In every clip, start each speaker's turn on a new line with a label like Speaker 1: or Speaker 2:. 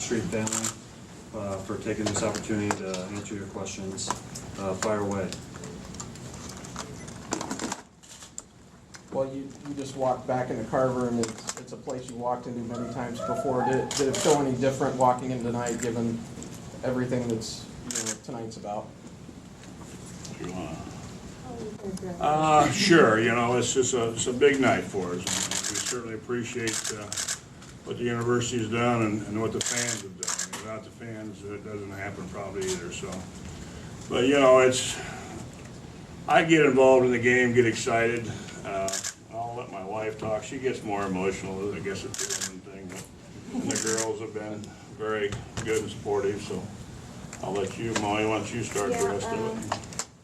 Speaker 1: Street family for taking this opportunity to answer your questions. Fire away.
Speaker 2: Well, you just walked back into Carver, and it's a place you walked into many times before. Did it feel any different walking in tonight, given everything that's tonight's about?
Speaker 3: You wanna? Sure. It's a big night for us. And we certainly appreciate what the university's done and what the fans have done. Without the fans, it doesn't happen probably either. So, but I get involved in the game, get excited. I'll let my wife talk. She gets more emotional, I guess, at the women thing. But the girls have been very good and supportive. So I'll let you, Molly. Why don't you start the rest of it?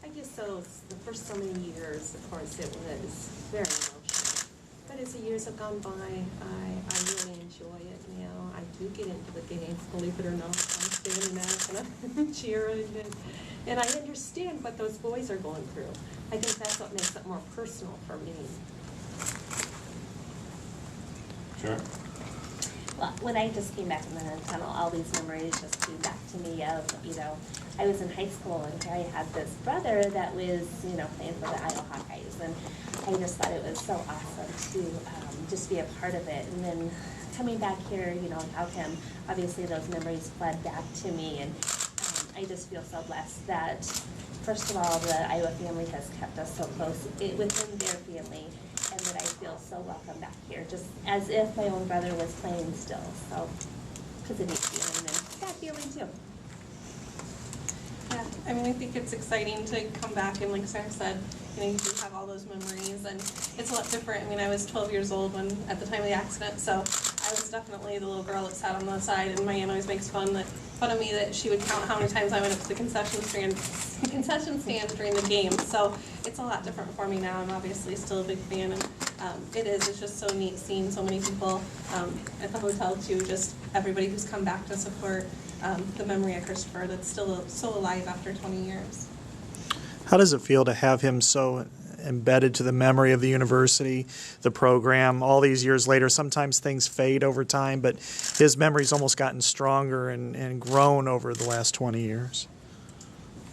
Speaker 4: I guess the first so many years, of course, it was very emotional. But as the years have gone by, I really enjoy it now. I do get into the games, believe it or not. I'm standing there and I'm cheering, and I understand what those boys are going through. I think that's what makes it more personal for me.
Speaker 3: Sure.
Speaker 5: Well, when I just came back from the tunnel, all these memories just came back to me of, I was in high school and here I had this brother that was, playing for the Iowa Hawkeyes. And I just thought it was so awesome to just be a part of it. And then coming back here, without him, obviously those memories flood back to me. And I just feel so blessed that, first of all, the Iowa family has kept us so close within their family. And that I feel so welcome back here, just as if my own brother was playing still. So, it's a neat feeling and that feeling too.
Speaker 6: Yeah, I think it's exciting to come back and, like Sarah said, you do have all those memories, and it's a lot different. I was 12 years old at the time of the accident, so I was definitely the little girl that sat on the side, and my aunt always makes fun of me that she would count how many times I went up to the concession stand during the game. So it's a lot different for me now. I'm obviously still a big fan, and it's just so neat seeing so many people at the hotel too, just everybody who's come back to support the memory of Christopher that's still so alive after 20 years.
Speaker 7: How does it feel to have him so embedded to the memory of the university, the program, all these years later? Sometimes things fade over time, but his memory's almost gotten stronger and grown over the last 20 years.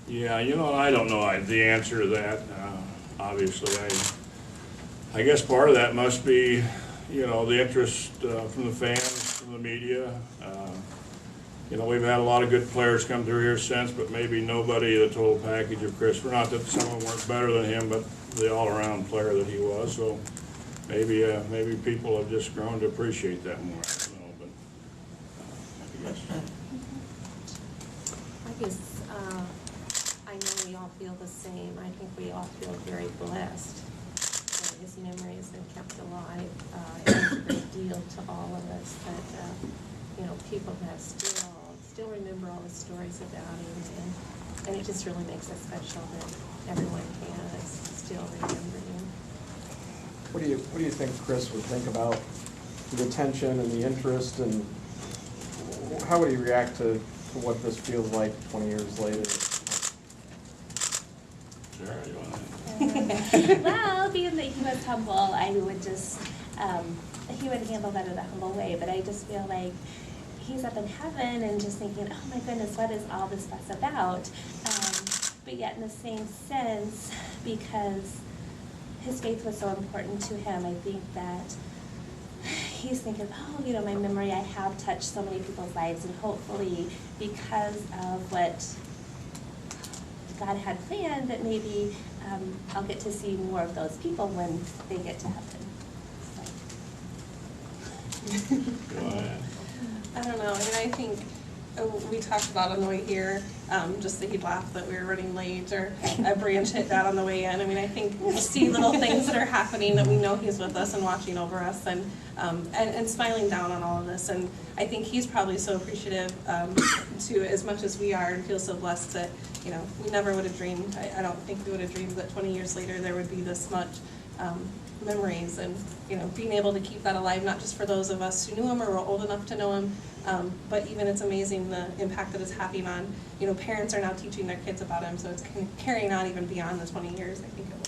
Speaker 3: Yeah, I don't know the answer to that. Obviously, I guess part of that must be, the interest from the fans, from the media. We've had a lot of good players come through here since, but maybe nobody the total package of Christopher. Not that some of them weren't better than him, but the all-around player that he was. So maybe people have just grown to appreciate that more. I don't know, but
Speaker 4: I guess I know we all feel the same. I think we all feel very blessed that his memory has been kept alive. It means a great deal to all of us that people have still remember all the stories about him, and it just really makes it special that everyone can still remember him.
Speaker 2: What do you think Chris would think about the attention and the interest, and how would he react to what this feels like 20 years later?
Speaker 3: Sure, you want
Speaker 5: Well, being that he was humble, I would just, he would handle that in a humble way, but I just feel like he's up in heaven and just thinking, oh my goodness, what is all this fuss about? But yet in the same sense, because his faith was so important to him, I think that he's thinking, oh, my memory, I have touched so many people's lives, and hopefully because of what God had planned, that maybe I'll get to see more of those people when they get to heaven.
Speaker 3: Go ahead.
Speaker 6: I don't know. I think we talked about on the way here, just that he'd laugh that we were running late, or a branch hit that on the way in. I think we see little things that are happening that we know he's with us and watching over us, and smiling down on all of this. And I think he's probably so appreciative to as much as we are, and feels so blessed that we never would have dreamed. I don't think we would have dreamed that 20 years later there would be this much memories, and being able to keep that alive, not just for those of us who knew him or were old enough to know him, but even it's amazing the impact that it's having on parents are now teaching their kids about him, so it's carrying on even beyond the 20 years. I think it will.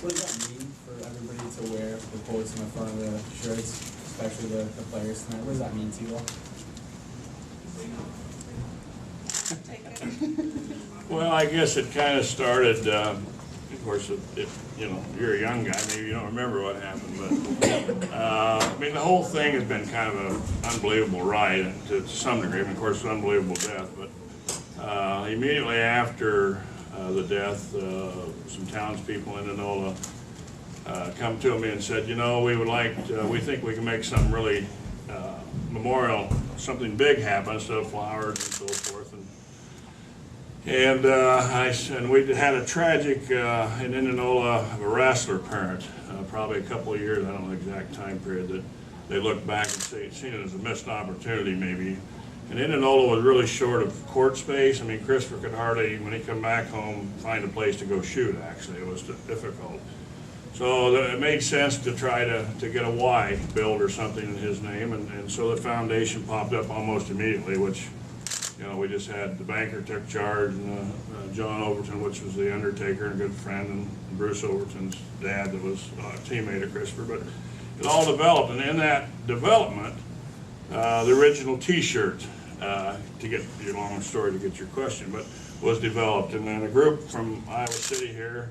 Speaker 8: What does that mean for everybody to wear the quotes in the front of the shirts, especially the players tonight. What does that mean to you all?
Speaker 6: Take it.
Speaker 3: Well, I guess it kind of started, of course, you know, you're a young guy, maybe you don't remember what happened, but, I mean, the whole thing has been kind of an unbelievable ride to some degree. I mean, of course, an unbelievable death, but immediately after the death, some townspeople in Enola come to me and said, you know, we would like, we think we can make something really memorial, something big happen instead of flowers and so forth. And we had a tragic in Indianola of a wrestler parent, probably a couple of years, I don't know the exact time period, that they looked back and seen it as a missed opportunity maybe. And Indianola was really short of court space. I mean, Christopher could hardly, when he come back home, find a place to go shoot, actually. It was difficult. So it made sense to try to get a Y built or something in his name, and so the foundation popped up almost immediately, which, you know, we just had the banker took charge, and John Overton, which was the undertaker and a good friend, and Bruce Overton's dad that was a teammate of Christopher, but it all developed, and in that development, the original T-shirt, to get your long story to get your question, but was developed, and then a group from Iowa City here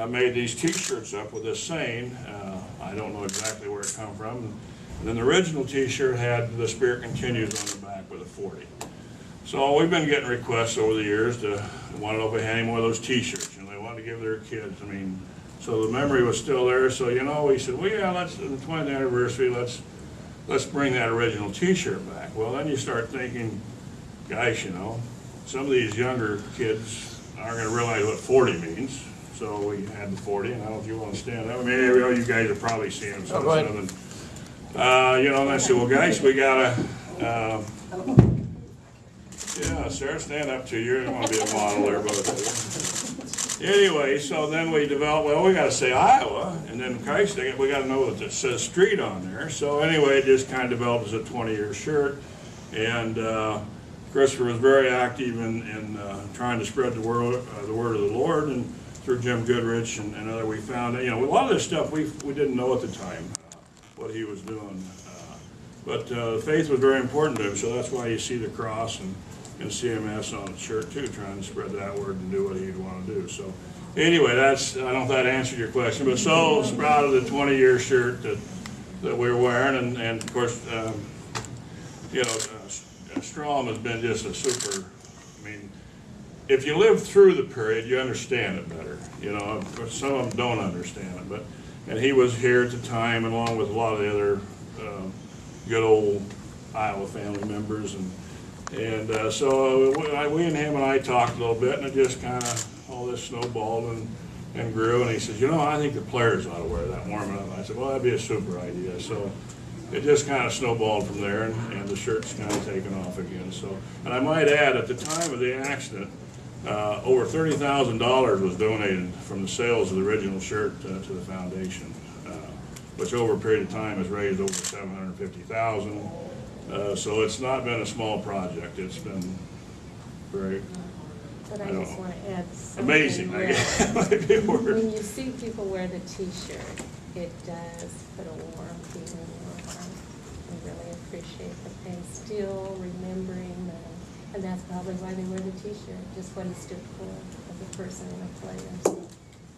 Speaker 3: made these T-shirts up with this saying. I don't know exactly where it come from, and then the original T-shirt had "The Spirit Continues" on the back with a 40. So we've been getting requests over the years to want to know if we had any more of those T-shirts, and they wanted to give their kids. I mean, so the memory was still there. So, you know, we said, well, yeah, let's, the 20th anniversary, let's bring that original T-shirt back. Well, then you start thinking, gosh, you know, some of these younger kids aren't going to realize what 40 means. So we had the 40, and I don't know if you want to stand up. I mean, you guys have probably seen them. So
Speaker 2: go ahead.
Speaker 3: you know, and I said, well, guys, we gotta. Yeah, Sarah, stand up to you. You don't want to be a model there, but anyway, so then we developed, well, we got to say Iowa, and then Christ, we got to know that it says street on there. So anyway, it just kind of developed as a 20-year shirt, and Christopher was very active in trying to spread the word of the Lord, and through Jim Goodrich and other, we found, you know, a lot of this stuff we didn't know at the time what he was doing, but faith was very important to him, so that's why you see the cross and CMS on the shirt too, trying to spread that word and do what he'd want to do. So anyway, that's, I don't know if that answered your question, but so proud of the 20-year shirt that we're wearing, and of course, you know, Strom has been just a super, I mean, if you live through the period, you understand it better. You know, some of them don't understand it, and he was here at the time, along with a lot of the other good old Iowa family members, and so we and him and I talked a little bit, and it just kind of, all this snowballed and grew, and he says, you know, I think the players ought to wear that, warm it up. I said, well, that'd be a super idea. So it just kind of snowballed from there, and the shirt's kind of taken off again. So, and I might add, at the time of the accident, over $30,000 was donated from the sales of the original shirt to the foundation, which over a period of time has raised over $750,000. So it's not been a small project. It's been very,
Speaker 4: But I
Speaker 3: I don't
Speaker 4: just
Speaker 3: know,
Speaker 4: want to add something.
Speaker 3: amazing, I
Speaker 4: where
Speaker 3: guess, might be a word.
Speaker 4: When you see people wear the T-shirt, it does put a warm feeling in your heart. We really appreciate that they still remembering them, and that's probably why they wear the T-shirt, just what he stood for as a person and a player. So it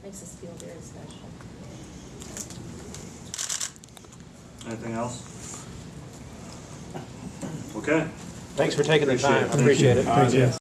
Speaker 4: makes us feel very special.
Speaker 1: Anything else? Okay.
Speaker 9: Thanks for taking the
Speaker 1: Appreciate
Speaker 9: time.
Speaker 1: it. Thank
Speaker 9: Appreciate
Speaker 1: you.
Speaker 9: it. Thank you.